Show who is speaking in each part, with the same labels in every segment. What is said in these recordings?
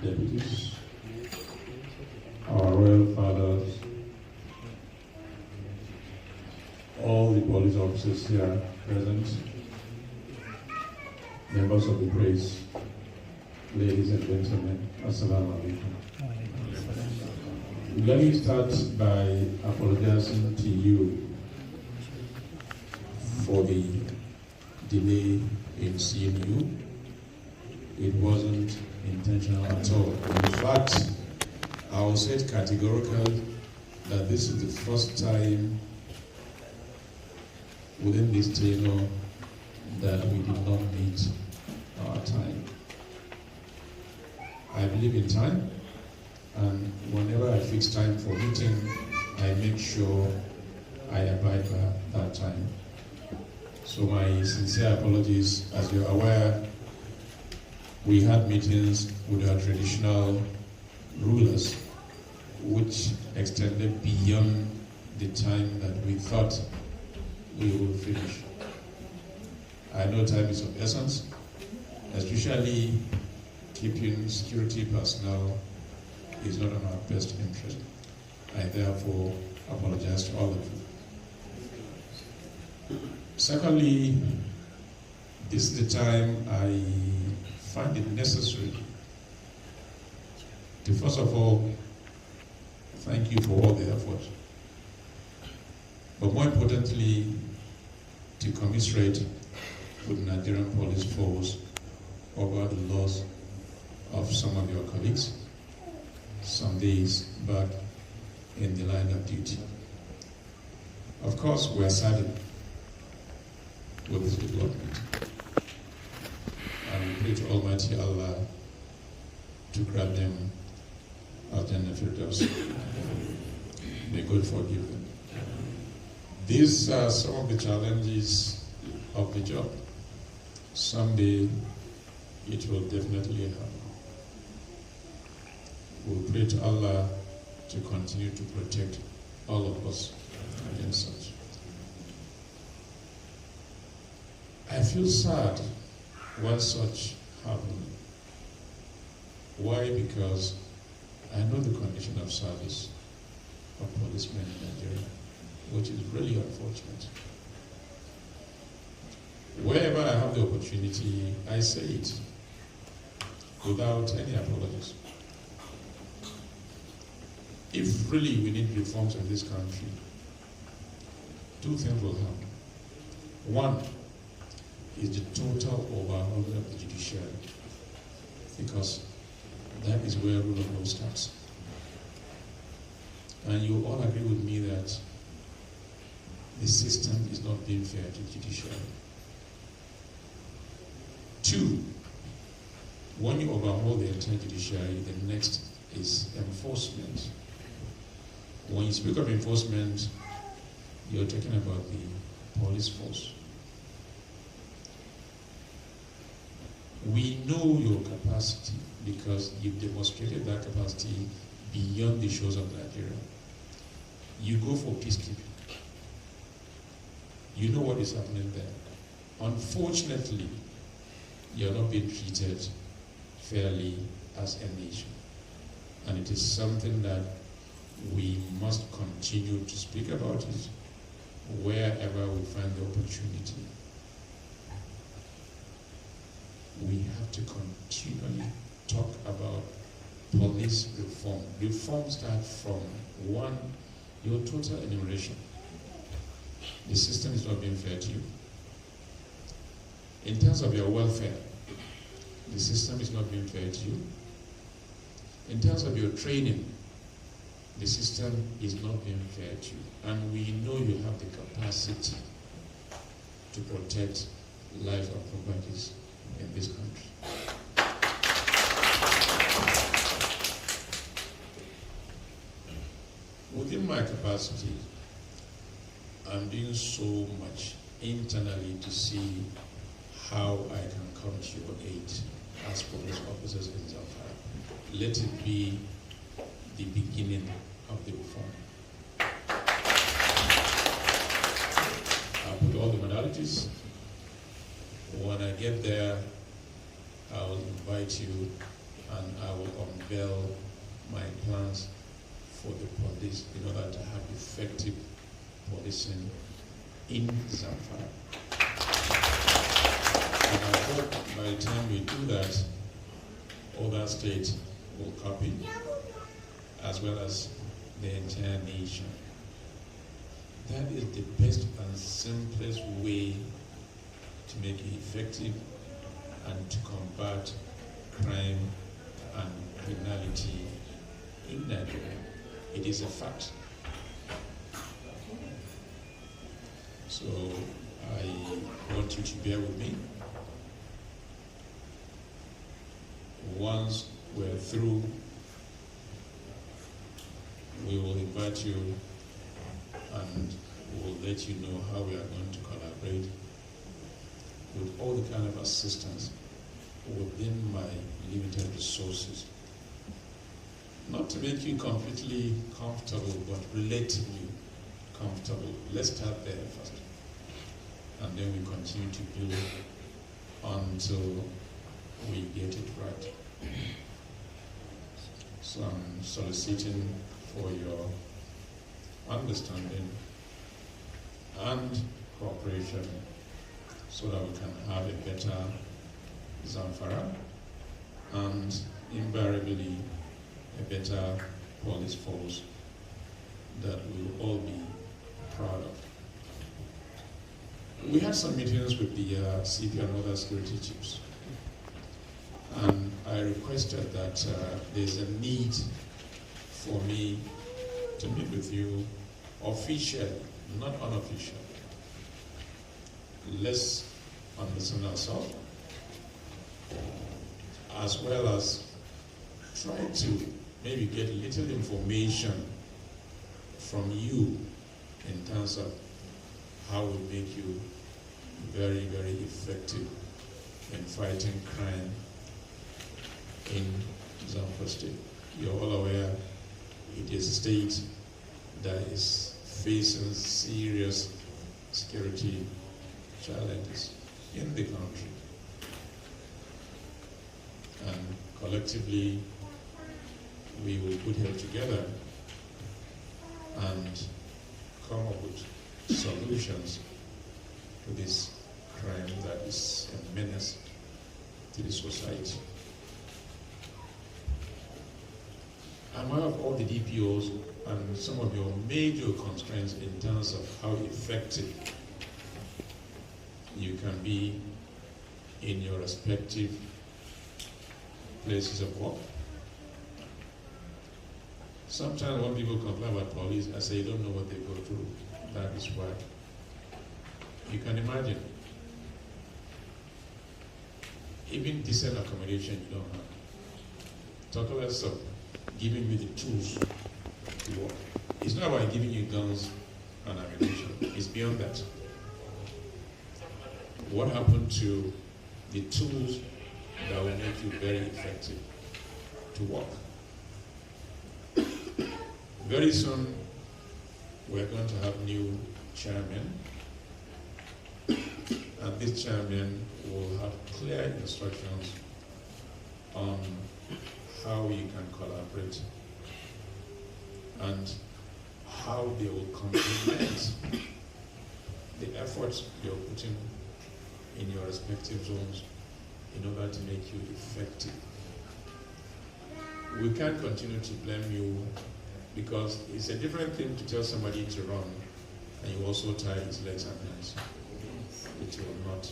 Speaker 1: deputies, our royal fathers, all the police officers here present, members of the press, ladies and gentlemen, Assalamu alaikum. Let me start by apologizing to you for the delay in seeing you. It wasn't intentional at all. In fact, I will say it categorically that this is the first time within this tenure that we did not meet our time. I believe in time, and whenever I fix time for meeting, I make sure I abide by that time. So my sincere apologies. As you're aware, we had meetings with our traditional rulers, which extended beyond the time that we thought we would finish. I know time is of essence, especially keeping security personnel is not in our best interest. I therefore apologize to all of you. Secondly, this is the time I find it necessary to first of all thank you for all the effort, but more importantly to commiserate with the Nigerian police force over the loss of some of your colleagues some days back in the line of duty. Of course, we're saddened with this development, and we pray to Almighty Allah to grant them Al-Jannah Firdaus. May God forgive them. These are some of the challenges of the job. Someday it will definitely happen. We'll pray to Allah to continue to protect all of us against such. I feel sad when such happen. Why? Because I know the condition of service of policemen in Nigeria, which is really unfortunate. Wherever I have the opportunity, I say it without any apologies. If really we need reforms in this country, two things will happen. One is the total overhaul of the judiciary, because that is where rule of law starts. And you all agree with me that the system is not being fair to the judiciary. Two, when you overhaul the entire judiciary, the next is enforcement. When you speak of enforcement, you're talking about the police force. We know your capacity because you've demonstrated that capacity beyond the shores of Nigeria. You go for peacekeeping. You know what is happening there. Unfortunately, you're not being treated fairly as a nation. And it is something that we must continue to speak about it wherever we find the opportunity. We have to continually talk about police reform. Reform starts from one, your total enumeration. The system is not being fair to you. In terms of your welfare, the system is not being fair to you. In terms of your training, the system is not being fair to you. And we know you have the capacity to protect lives and properties in this country. Within my capacity, I'm doing so much internally to see how I can come to your aid as police officers in Zamfara. Let it be the beginning of the reform. I'll put all the modalities. When I get there, I will invite you and I will unveil my plans for the police in order to have effective policing in Zamfara. And I hope by the time we do that, other states will copy, as well as the entire nation. That is the best and simplest way to make it effective and to combat crime and criminality in Nigeria. It is a fact. So I want you to bear with me. Once we're through, we will invite you and we'll let you know how we are going to collaborate with all the kind of assistance within my limited resources. Not to make you completely comfortable, but relatively comfortable. Let's start there first. And then we continue to build until we get it right. So I'm soliciting for your understanding and cooperation so that we can have a better Zamfara and invariably a better police force that we'll all be proud of. We had some meetings with the CP and other security chiefs, and I requested that there's a need for me to meet with you officially, not unofficially. Let's understand ourselves, as well as try to maybe get little information from you in terms of how we make you very, very effective in fighting crime in Zamfara State. You're all aware it is a state that is facing serious security challenges in the country. And collectively, we will put heads together and come up with solutions to this crime that is a menace to the society. I'm aware of all the DPOs and some of your major constraints in terms of how effective you can be in your respective places of work. Sometimes when people complain about police, I say, you don't know what they go through. That is why. You can imagine. Even decent accommodation you don't have. Talk less of giving me the tools to work. It's not about giving you guns and ammunition. It's beyond that. What happened to the tools that will make you very effective to work? Very soon, we're going to have new chairman, and this chairman will have clear instructions on how you can collaborate and how they will complement the efforts you're putting in your respective zones in order to make you effective. We can't continue to blame you, because it's a different thing to tell somebody to run and you also tie his legs and hands. It will not.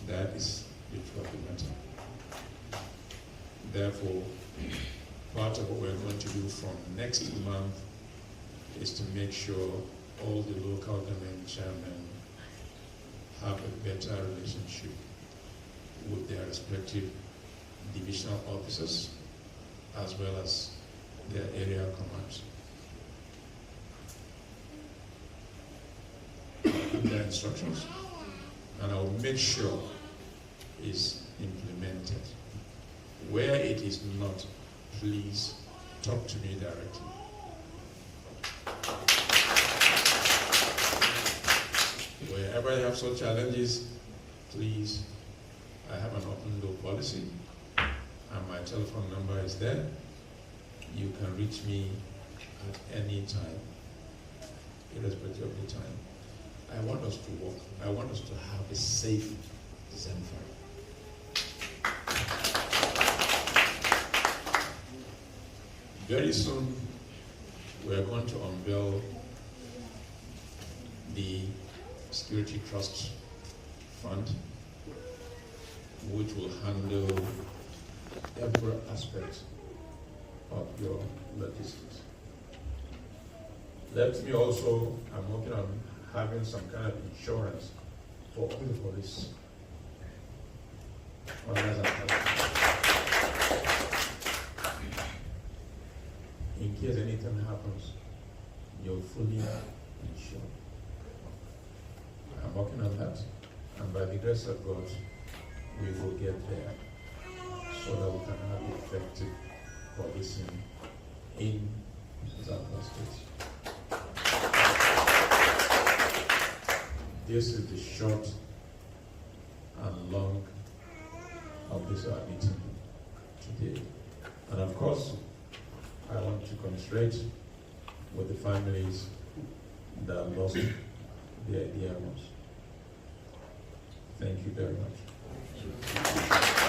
Speaker 1: That is the truth of the matter. Therefore, part of what we're going to do from next month is to make sure all the local government chairmen have a better relationship with their respective divisional officers as well as their area commands. Their instructions, and I will make sure is implemented. Where it is not, please talk to me directly. Wherever you have such challenges, please, I have an open door policy, and my telephone number is there. You can reach me at any time, irrespective of the time. I want us to work. I want us to have a safe Zamfara. Very soon, we're going to unveil the Security Trust Fund, which will handle every aspect of your logistics. Let me also, I'm working on having some kind of insurance for all the police. In case anything happens, you're fully insured. I'm working on that, and by the grace of God, we will get there so that we can have effective policing in Zamfara State. This is the short and long of this our meeting today. And of course, I want to commiserate with the families that lost their dear ones. Thank you very much.